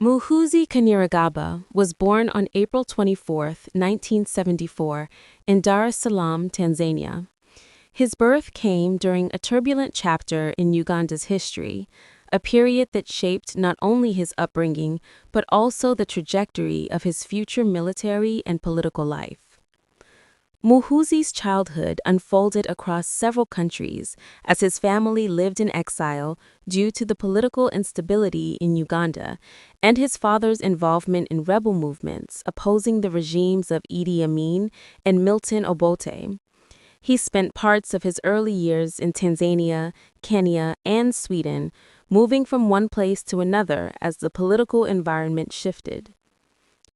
Muhoozi Kainerugaba was born on April 24, 1974, in Dar es Salaam, Tanzania. His birth came during a turbulent chapter in Uganda's history, a period that shaped not only his upbringing but also the trajectory of his future military and political life. Muhoozi's childhood unfolded across several countries as his family lived in exile due to the political instability in Uganda and his father's involvement in rebel movements opposing the regimes of Idi Amin and Milton Obote. He spent parts of his early years in Tanzania, Kenya, and Sweden, moving from one place to another as the political environment shifted.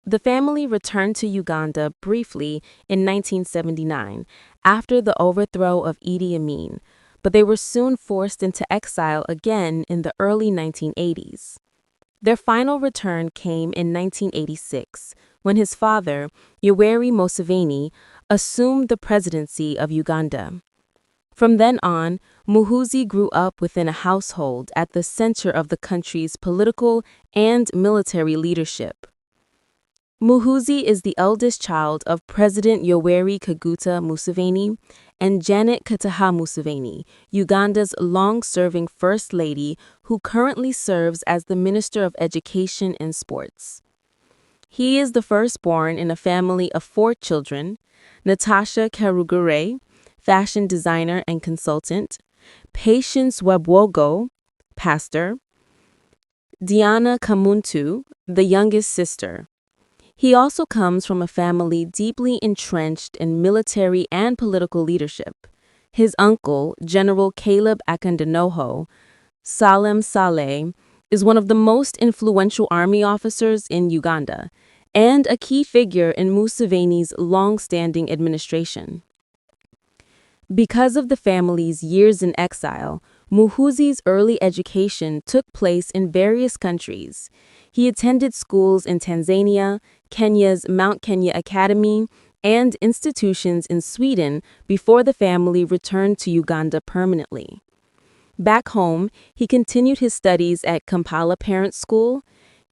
The family returned to Uganda briefly in 1979 after the overthrow of Idi Amin, but they were soon forced into exile again in the early 1980s. Their final return came in 1986 when his father, Yoweri Museveni, assumed the presidency of Uganda. From then on, Muhoozi grew up within a household at the center of the country's political and military leadership. Muhoozi is the eldest child of President Yoweri Kaguta Museveni and Janet Kataha Museveni, Uganda's long-serving First Lady who currently serves as the Minister of Education and Sports. He is the firstborn in a family of 4 children: Natasha Karugure, fashion designer and consultant; Patience Webwogo, pastor; Diana Kamuntu, the youngest sister. He also comes from a family deeply entrenched in military and political leadership. His uncle, General Caleb Akandanoho, Salem Saleh, is one of the most influential army officers in Uganda and a key figure in Museveni's long-standing administration. Because of the family's years in exile, Muhoozi's early education took place in various countries. He attended schools in Tanzania, Kenya's Mount Kenya Academy, and institutions in Sweden before the family returned to Uganda permanently. Back home, he continued his studies at Kampala Parent School,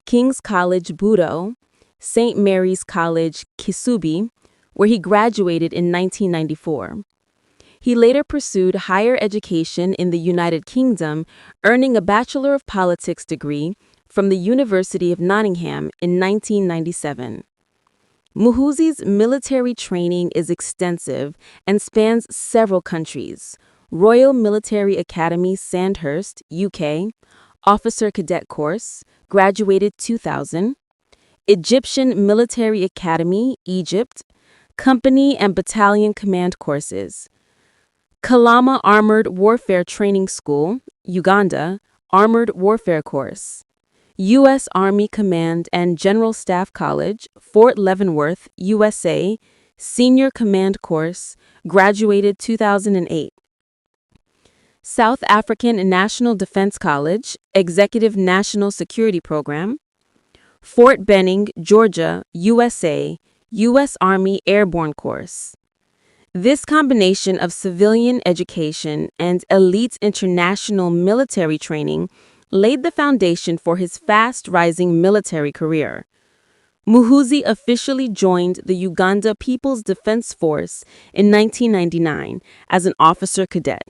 King's College Budo, St. Mary's College Kisubi, where he graduated in 1994. He later pursued higher education in the United Kingdom, earning a Bachelor of Politics degree from the University of Nottingham in 1997. Muhoozi's military training is extensive and spans several countries: Royal Military Academy Sandhurst, UK, Officer Cadet Course, graduated 2000, Egyptian Military Academy, Egypt, Company and Battalion Command Courses, Kalama Armored Warfare Training School, Uganda, Armored Warfare Course, U.S. Army Command and General Staff College, Fort Leavenworth, USA, Senior Command Course, graduated 2008. South African National Defense College, Executive National Security Program, Fort Benning, Georgia, USA, U.S. Army Airborne Course. This combination of civilian education and elite international military training laid the foundation for his fast-rising military career. Muhoozi officially joined the Uganda People's Defense Force in 1999 as an officer cadet.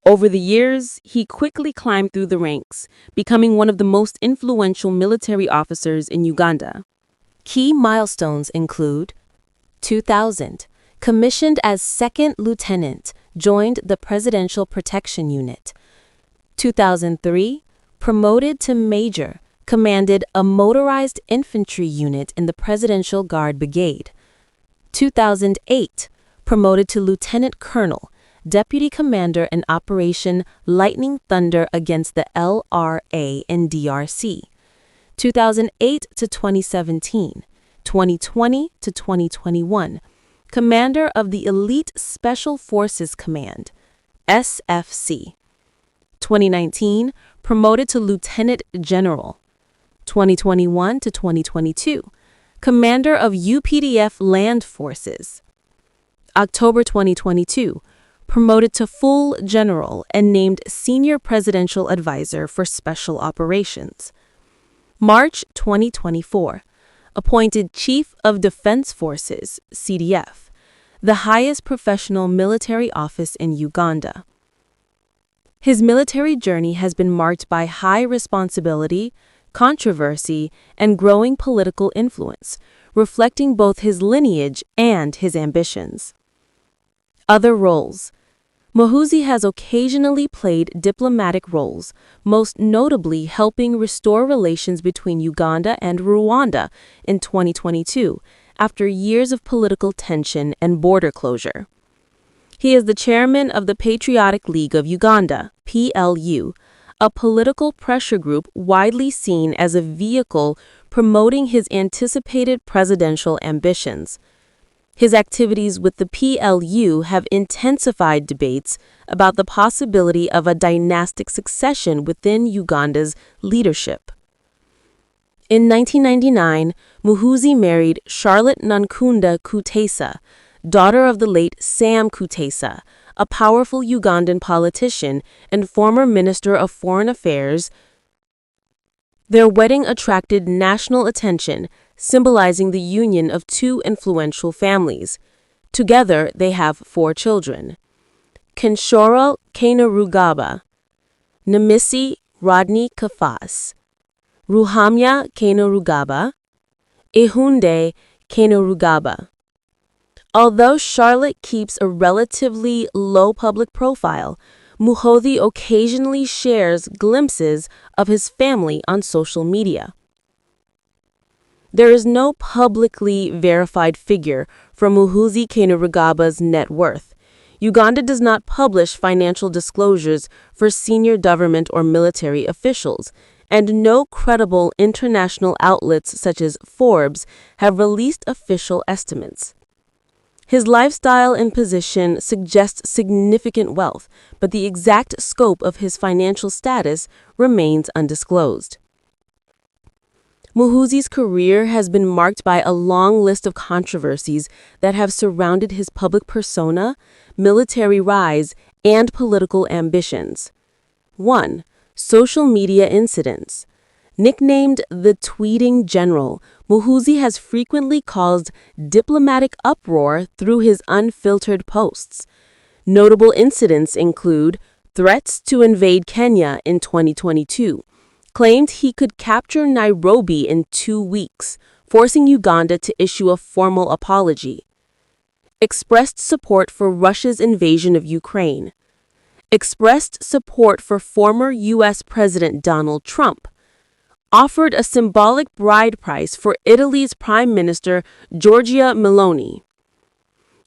Over the years, he quickly climbed through the ranks, becoming one of the most influential military officers in Uganda. Key milestones include 2000. Commissioned as second lieutenant, joined the Presidential Protection Unit. 2003, promoted to major, commanded a motorized infantry unit in the Presidential Guard Brigade. 2008, promoted to lieutenant colonel, deputy commander in Operation Lightning Thunder against the LRA in DRC. 2008 to 2017, 2020 to 2021. Commander of the Elite Special Forces Command, SFC. 2019, promoted to Lieutenant General. 2021 to 2022, Commander of UPDF Land Forces. October 2022, promoted to full general and named Senior Presidential Advisor for Special Operations. March 2024. Appointed Chief of Defense Forces, CDF, the highest professional military office in Uganda. His military journey has been marked by high responsibility, controversy, and growing political influence, reflecting both his lineage and his ambitions. Other roles. Muhoozi has occasionally played diplomatic roles, most notably helping restore relations between Uganda and Rwanda in 2022, after years of political tension and border closure. He is the chairman of the Patriotic League of Uganda, PLU, a political pressure group widely seen as a vehicle promoting his anticipated presidential ambitions. His activities with the PLU have intensified debates about the possibility of a dynastic succession within Uganda's leadership. In 1999, Muhoozi married Charlotte Nankunda Kutesa, daughter of the late Sam Kutesa, a powerful Ugandan politician and former Minister of Foreign Affairs. Their wedding attracted national attention, symbolizing the union of two influential families. Together, they have 4 children: Muhoozi Kainerugaba, Namisi Rodney Kafas, Ruhamya Kainerugaba, Ihunde Kainerugaba. Although Charlotte keeps a relatively low public profile, Muhoozi occasionally shares glimpses of his family on social media. There is no publicly verified figure for Muhoozi Kainerugaba's net worth. Uganda does not publish financial disclosures for senior government or military officials, and no credible international outlets such as Forbes have released official estimates. His lifestyle and position suggest significant wealth, but the exact scope of his financial status remains undisclosed. Muhoozi's career has been marked by a long list of controversies that have surrounded his public persona, military rise, and political ambitions. 1. Social media incidents. Nicknamed the Tweeting General, Muhoozi has frequently caused diplomatic uproar through his unfiltered posts. Notable incidents include threats to invade Kenya in 2022, claimed he could capture Nairobi in 2 weeks, forcing Uganda to issue a formal apology. Expressed support for Russia's invasion of Ukraine. Expressed support for former U.S. President Donald Trump. Offered a symbolic bride price for Italy's Prime Minister Giorgia Meloni.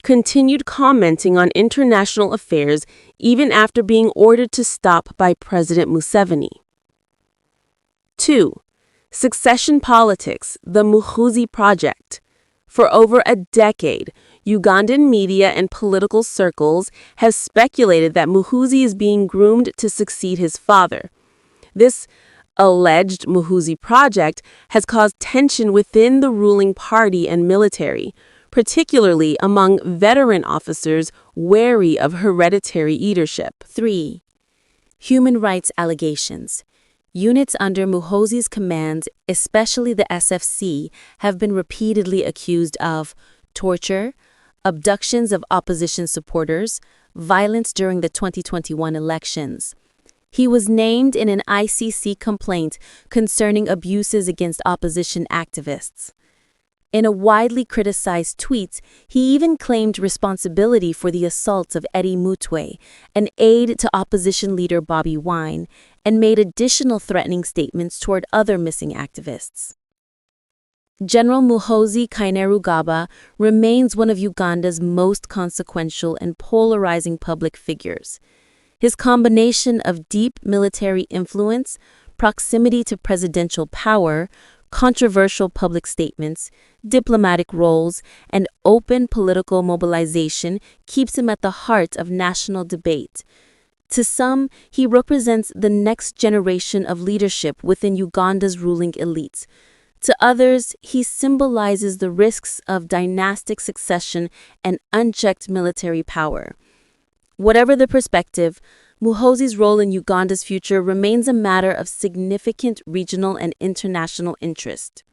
Continued commenting on international affairs even after being ordered to stop by President Museveni. 2. Succession politics, the Muhoozi Project. For over a decade, Ugandan media and political circles have speculated that Muhoozi is being groomed to succeed his father. This alleged Muhoozi Project has caused tension within the ruling party and military, particularly among veteran officers wary of hereditary leadership. 3. Human rights allegations. Units under Muhoozi's command, especially the SFC, have been repeatedly accused of torture, abductions of opposition supporters, violence during the 2021 elections. He was named in an ICC complaint concerning abuses against opposition activists. In a widely criticized tweet, he even claimed responsibility for the assaults of Eddie Mutwe, an aide to opposition leader Bobby Wine, and made additional threatening statements toward other missing activists. General Muhoozi Kainerugaba remains one of Uganda's most consequential and polarizing public figures. His combination of deep military influence, proximity to presidential power, controversial public statements, diplomatic roles, and open political mobilization keeps him at the heart of national debate. To some, he represents the next generation of leadership within Uganda's ruling elites. To others, he symbolizes the risks of dynastic succession and unchecked military power. Whatever the perspective, Muhoozi's role in Uganda's future remains a matter of significant regional and international interest.